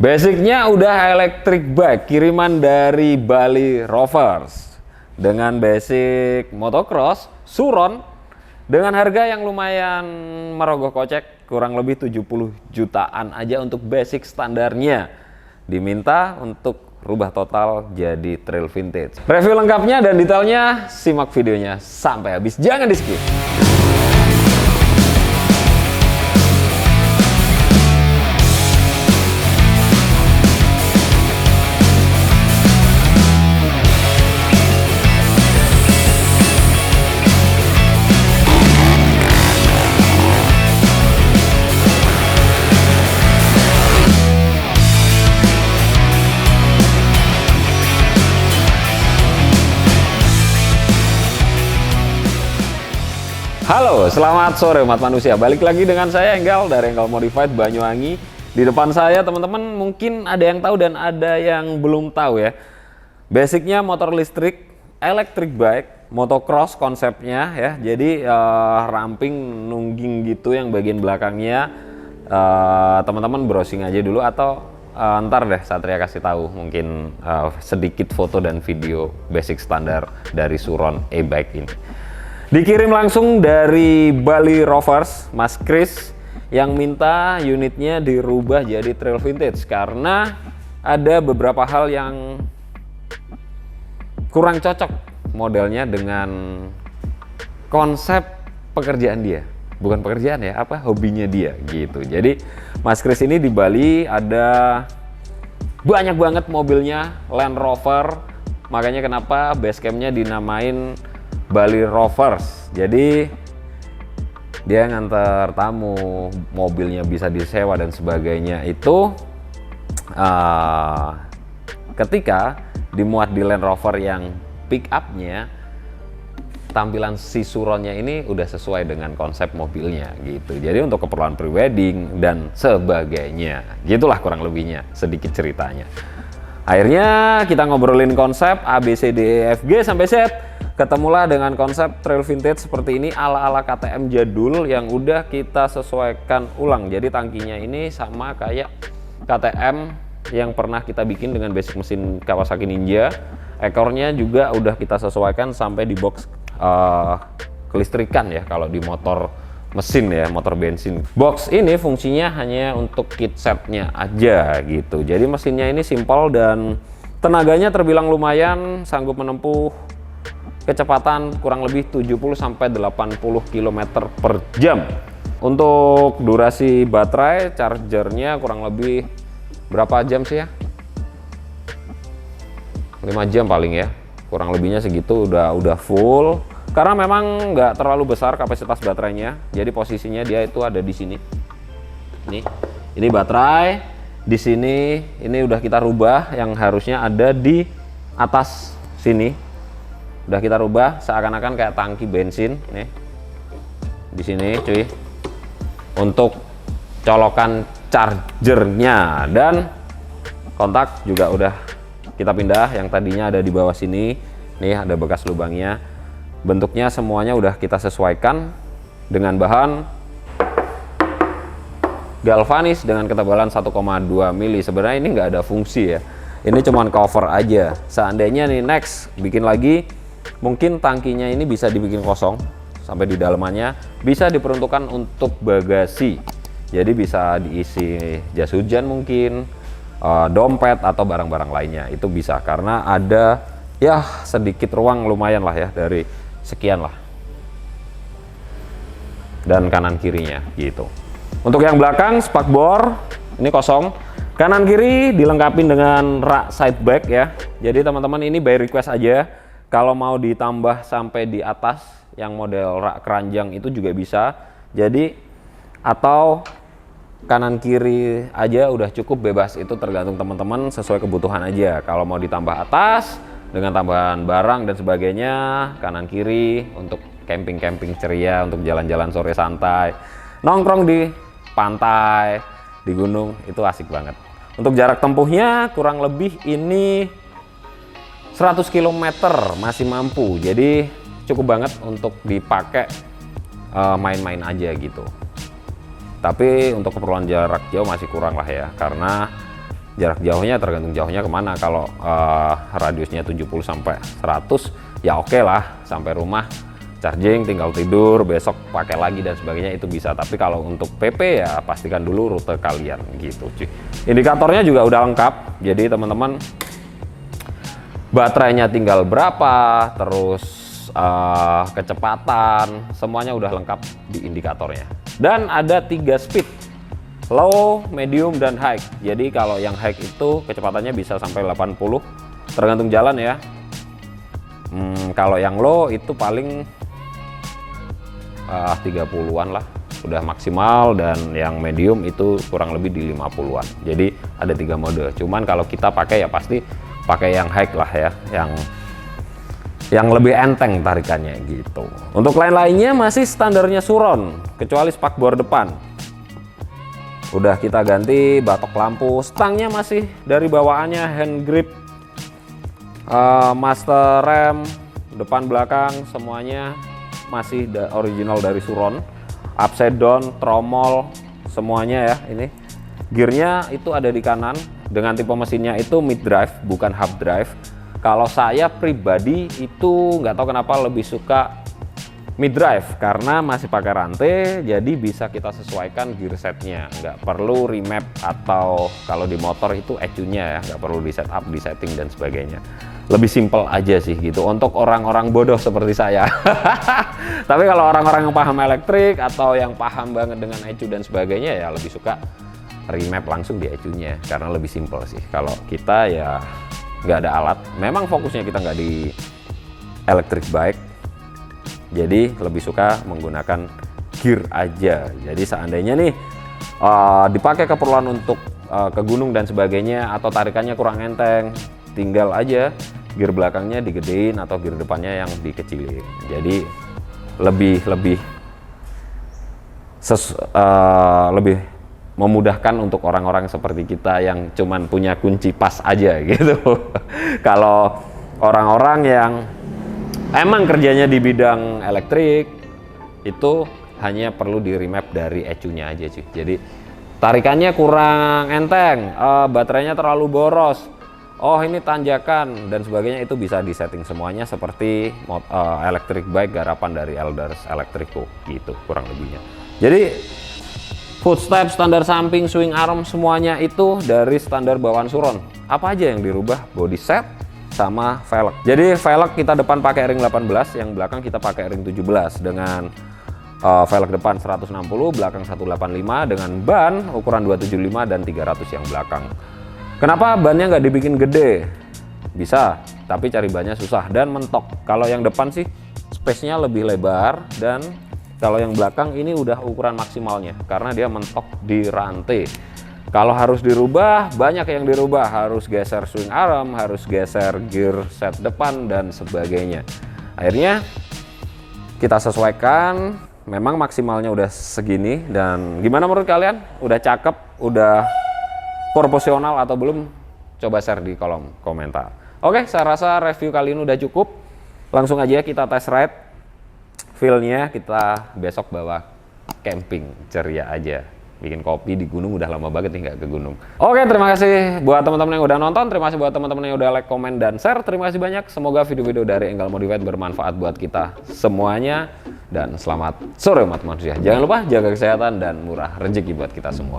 Basicnya udah electric bike kiriman dari Bali Rovers dengan basic motocross Suron dengan harga yang lumayan merogoh kocek, kurang lebih 70 jutaan aja untuk basic standarnya. Diminta untuk rubah total jadi trail vintage. Review lengkapnya dan detailnya simak videonya sampai habis, jangan di skip. Halo, selamat sore umat manusia. Balik lagi dengan saya Enggal dari Enggal Modified Banyuwangi. Di depan saya teman-teman mungkin ada yang tahu dan ada yang belum tahu ya. Basicnya motor listrik, electric bike, motocross konsepnya ya. Jadi ramping nungging gitu yang bagian belakangnya. Teman-teman browsing aja dulu atau ntar deh Satria kasih tahu mungkin sedikit foto dan video basic standar dari Suron e-bike ini. Dikirim langsung dari Bali Rovers, Mas Chris yang minta unitnya dirubah jadi trail vintage karena ada beberapa hal yang kurang cocok modelnya dengan konsep pekerjaan dia. Bukan pekerjaan ya, hobinya dia gitu. Jadi Mas Chris ini di Bali ada banyak banget mobilnya Land Rover, makanya kenapa basecampnya dinamain Bali Rovers. Jadi dia nganter tamu, mobilnya bisa disewa dan sebagainya itu ketika dimuat di Land Rover yang pick up-nya, tampilan si Suronnya ini udah sesuai dengan konsep mobilnya gitu. Jadi untuk keperluan prewedding dan sebagainya, gitulah kurang lebihnya sedikit ceritanya. Akhirnya kita ngobrolin konsep A, B, C, D, E, F, G sampai Z. Ketemulah dengan konsep trail vintage seperti ini ala-ala KTM jadul yang udah kita sesuaikan ulang. Jadi tangkinya ini sama kayak KTM yang pernah kita bikin dengan basic mesin Kawasaki Ninja. Ekornya juga udah kita sesuaikan sampai di box kelistrikan ya kalau di motor mesin ya, motor bensin. Box ini fungsinya hanya untuk kit setnya aja gitu. Jadi mesinnya ini simpel dan tenaganya terbilang lumayan, sanggup menempuh kecepatan kurang lebih 70-80 km per jam. Untuk durasi baterai chargernya kurang lebih berapa jam sih ya? 5 jam paling ya, kurang lebihnya segitu udah full. Karena memang nggak terlalu besar kapasitas baterainya, jadi posisinya dia itu ada di sini. Ini baterai di sini. Ini udah kita rubah yang harusnya ada di atas sini. Udah kita rubah seakan-akan kayak tangki bensin nih. Di sini cuy. Untuk colokan chargernya dan kontak juga udah kita pindah, yang tadinya ada di bawah sini. Nih ada bekas lubangnya. Bentuknya semuanya udah kita sesuaikan dengan bahan galvanis dengan ketebalan 1,2 mili. Sebenarnya ini nggak ada fungsi ya. Ini cuman cover aja. Seandainya nih next bikin lagi, mungkin tangkinya ini bisa dibikin kosong sampai di dalamannya, bisa diperuntukkan untuk bagasi. Jadi bisa diisi jas hujan mungkin, dompet atau barang-barang lainnya. Itu bisa karena ada ya sedikit ruang lumayan lah ya, dari sekian lah. Dan kanan kirinya gitu. Untuk yang belakang spakbor ini kosong. Kanan kiri dilengkapi dengan rak side bag ya. Jadi teman-teman ini by request aja. Kalau mau ditambah sampai di atas yang model rak keranjang itu juga bisa. Jadi atau kanan kiri aja udah cukup, bebas, itu tergantung teman-teman sesuai kebutuhan aja. Kalau mau ditambah atas dengan tambahan barang dan sebagainya, kanan kiri untuk camping-camping ceria, untuk jalan-jalan sore santai, nongkrong di pantai, di gunung, itu asik banget. Untuk jarak tempuhnya kurang lebih ini 100 km masih mampu, jadi cukup banget untuk dipakai main-main aja gitu. Tapi untuk keperluan jarak jauh masih kurang lah ya, karena Jarak jauhnya tergantung jauhnya kemana. Kalau radiusnya 70 sampai 100 ya oke lah, sampai rumah charging tinggal tidur, besok pakai lagi dan sebagainya itu bisa. Tapi kalau untuk PP ya pastikan dulu rute kalian gitu cuy. Indikatornya juga udah lengkap, jadi teman-teman baterainya tinggal berapa, terus kecepatan semuanya udah lengkap di indikatornya. Dan ada 3 speed, low, medium, dan high. Jadi kalau yang high itu kecepatannya bisa sampai 80 tergantung jalan ya. Kalau yang low itu paling 30-an lah udah maksimal, dan yang medium itu kurang lebih di 50-an. Jadi ada 3 mode. Cuman kalau kita pakai ya pasti pakai yang high lah ya, yang lebih enteng tarikannya gitu. Untuk lain-lainnya masih standarnya Suron, kecuali spakbor depan. Udah kita ganti batok lampu, stangnya masih dari bawaannya hand grip, master rem, depan belakang semuanya masih original dari Suron. Upside down, tromol semuanya ya. Ini gearnya itu ada di kanan, dengan tipe mesinnya itu mid drive bukan hub drive. Kalau saya pribadi itu nggak tahu kenapa lebih suka mid drive, karena masih pakai rantai, jadi bisa kita sesuaikan gear setnya, nggak perlu remap, atau kalau di motor itu ECU-nya ya, nggak perlu di setup, di setting dan sebagainya. Lebih simple aja sih gitu untuk orang-orang bodoh seperti saya. Tapi kalau orang-orang yang paham elektrik atau yang paham banget dengan ECU dan sebagainya ya lebih suka remap langsung di ECU-nya, karena lebih simple sih. Kalau kita ya nggak ada alat, memang fokusnya kita nggak di electric bike, jadi lebih suka menggunakan gear aja. Jadi seandainya nih dipakai keperluan untuk ke gunung dan sebagainya, atau tarikannya kurang enteng, tinggal aja gear belakangnya digedein atau gear depannya yang dikecilin. Jadi lebih memudahkan untuk orang-orang seperti kita yang cuman punya kunci pas aja gitu. Kalau orang-orang yang emang kerjanya di bidang elektrik itu hanya perlu di remap dari ECU-nya aja cuy. Jadi tarikannya kurang enteng, baterainya terlalu boros, oh ini tanjakan dan sebagainya, itu bisa disetting semuanya seperti electric bike garapan dari Elders Electrico gitu kurang lebihnya. Jadi footstep, standar samping, swing arm semuanya itu dari standar bawaan Suron. Apa aja yang dirubah? Body set sama velg. Jadi velg kita depan pakai ring 18, yang belakang kita pakai ring 17 dengan velg depan 160, belakang 185 dengan ban ukuran 275 dan 300 yang belakang. Kenapa bannya nggak dibikin gede? Bisa, tapi cari bannya susah dan mentok. Kalau yang depan sih space-nya lebih lebar, dan kalau yang belakang ini udah ukuran maksimalnya karena dia mentok di rantai. Kalau harus dirubah, banyak yang dirubah, harus geser swing arm, harus geser gear set depan dan sebagainya. Akhirnya kita sesuaikan, memang maksimalnya udah segini. Dan gimana menurut kalian? Udah cakep, udah proporsional atau belum? Coba share di kolom komentar. Oke, saya rasa review kali ini udah cukup. Langsung aja kita test ride. Feel-nya kita besok bawa camping ceria aja, bikin kopi di gunung. Udah lama banget nih nggak ke gunung. Oke, terima kasih buat teman-teman yang udah nonton, terima kasih buat teman-teman yang udah like, komen, dan share. Terima kasih banyak. Semoga video-video dari Enggal Modified bermanfaat buat kita semuanya, dan selamat sore umat manusia. Jangan lupa jaga kesehatan dan murah rezeki buat kita semua.